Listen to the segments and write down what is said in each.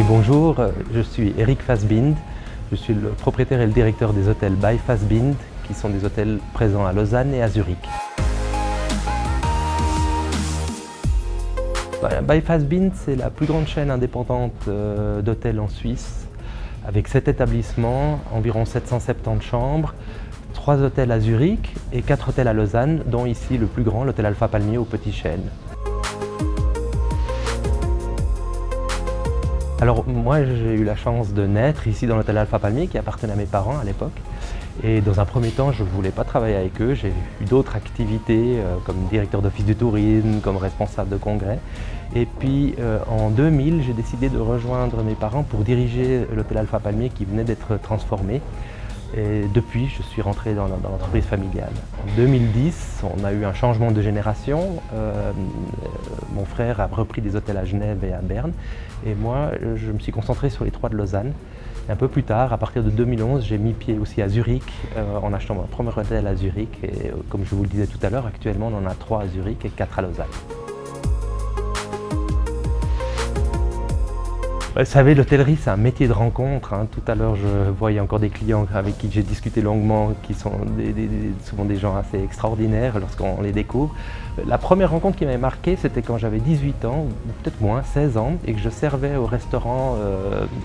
Bonjour, je suis Eric Fassbind, je suis le propriétaire et le directeur des hôtels by Fassbind, qui sont des hôtels présents à Lausanne et à Zurich. By Fassbind, c'est la plus grande chaîne indépendante d'hôtels en Suisse, avec 7 établissements, environ 770 chambres, 3 hôtels à Zurich et 4 hôtels à Lausanne, dont ici le plus grand, l'hôtel Alpha Palmier au Petit Chêne. Alors moi j'ai eu la chance de naître ici dans l'hôtel Alpha Palmier qui appartenait à mes parents à l'époque. Et dans un premier temps je ne voulais pas travailler avec eux, j'ai eu d'autres activités comme directeur d'office du tourisme, comme responsable de congrès. Et puis en 2000 j'ai décidé de rejoindre mes parents pour diriger l'hôtel Alpha Palmier qui venait d'être transformé. Et depuis, je suis rentré dans l'entreprise familiale. En 2010, on a eu un changement de génération. Mon frère a repris des hôtels à Genève et à Berne. Et moi, je me suis concentré sur les 3 de Lausanne. Et un peu plus tard, à partir de 2011, j'ai mis pied aussi à Zurich, en achetant mon premier hôtel à Zurich. Et comme je vous le disais tout à l'heure, actuellement, on en a 3 à Zurich et 4 à Lausanne. Vous savez, l'hôtellerie, c'est un métier de rencontre. Tout à l'heure, je voyais encore des clients avec qui j'ai discuté longuement, qui sont souvent des gens assez extraordinaires lorsqu'on les découvre. La première rencontre qui m'avait marqué, c'était quand j'avais 18 ans, ou peut-être moins, 16 ans, et que je servais au restaurant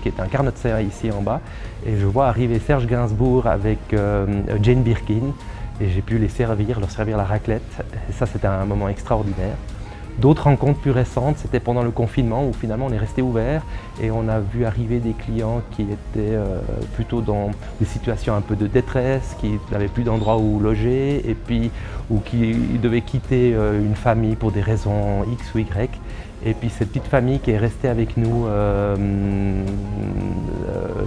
qui est un Carnotser ici en bas. Et je vois arriver Serge Gainsbourg avec Jane Birkin, et j'ai pu leur servir la raclette. Et ça, c'était un moment extraordinaire. D'autres rencontres plus récentes, c'était pendant le confinement où finalement on est resté ouvert et on a vu arriver des clients qui étaient plutôt dans des situations un peu de détresse, qui n'avaient plus d'endroit où loger et puis ou qui devaient quitter une famille pour des raisons X ou Y. Et puis cette petite famille qui est restée avec nous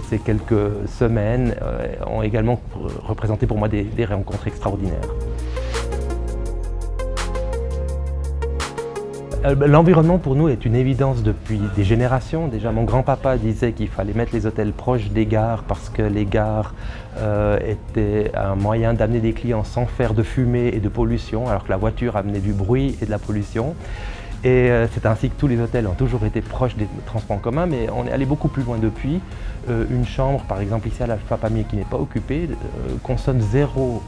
ces quelques semaines ont également représenté pour moi des rencontres extraordinaires. L'environnement pour nous est une évidence depuis des générations. Déjà mon grand-papa disait qu'il fallait mettre les hôtels proches des gares parce que les gares étaient un moyen d'amener des clients sans faire de fumée et de pollution, alors que la voiture amenait du bruit et de la pollution. Et c'est ainsi que tous les hôtels ont toujours été proches des transports en commun, mais on est allé beaucoup plus loin depuis. Une chambre, par exemple ici à l'Alpha Palmier qui n'est pas occupée, consomme 0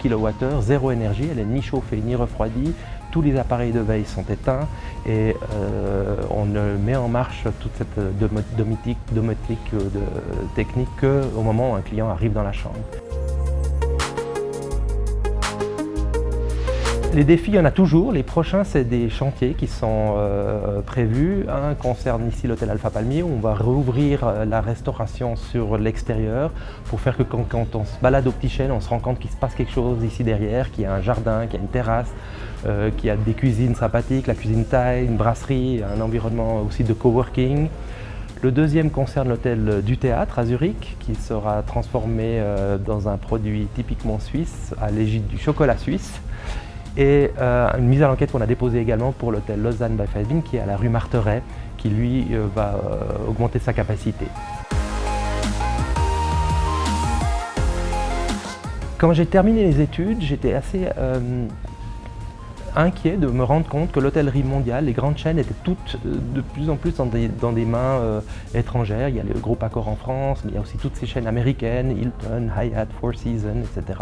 kWh, 0 énergie, elle n'est ni chauffée ni refroidie. Tous les appareils de veille sont éteints et on ne met en marche toute cette domotique technique qu'au moment où un client arrive dans la chambre. Les défis, il y en a toujours. Les prochains, c'est des chantiers qui sont prévus. Un concerne ici l'hôtel Alpha Palmier où on va rouvrir la restauration sur l'extérieur pour faire que quand on se balade au Petit Chêne, on se rend compte qu'il se passe quelque chose ici derrière, qu'il y a un jardin, qu'il y a une terrasse, qu'il y a des cuisines sympathiques, la cuisine thaï, une brasserie, un environnement aussi de coworking. Le deuxième concerne l'hôtel du théâtre à Zurich qui sera transformé dans un produit typiquement suisse à l'égide du chocolat suisse. Et une mise à l'enquête qu'on a déposée également pour l'hôtel Lausanne by Fassbind qui est à la rue Marteret, qui lui va augmenter sa capacité. Quand j'ai terminé les études, j'étais assez inquiet de me rendre compte que l'hôtellerie mondiale, les grandes chaînes étaient toutes de plus en plus dans des mains étrangères. Il y a le groupe Accor en France, mais il y a aussi toutes ces chaînes américaines, Hilton, Hyatt, Four Seasons, etc.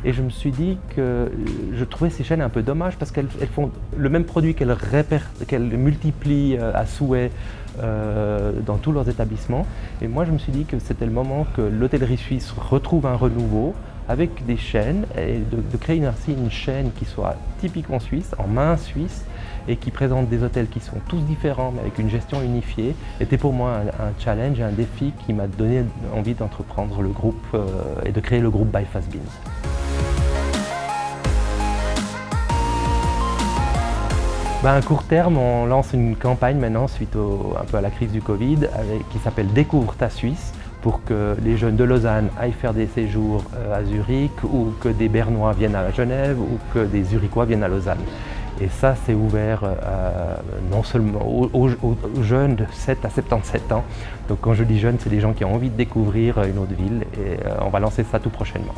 Et je me suis dit que je trouvais ces chaînes un peu dommages parce qu'elles font le même produit qu'elles multiplient à souhait dans tous leurs établissements. Et moi je me suis dit que c'était le moment que l'hôtellerie suisse retrouve un renouveau avec des chaînes et de créer ainsi une chaîne qui soit typiquement suisse, en main suisse et qui présente des hôtels qui sont tous différents mais avec une gestion unifiée, était pour moi un challenge et un défi qui m'a donné envie d'entreprendre le groupe et de créer le groupe by Fassbind. À court terme, on lance une campagne maintenant suite un peu à la crise du Covid qui s'appelle Découvre ta Suisse, pour que les jeunes de Lausanne aillent faire des séjours à Zurich ou que des Bernois viennent à Genève ou que des Zurichois viennent à Lausanne. Et ça, c'est ouvert non seulement aux jeunes de 7 à 77 ans. Donc quand je dis jeunes, c'est des gens qui ont envie de découvrir une autre ville et on va lancer ça tout prochainement.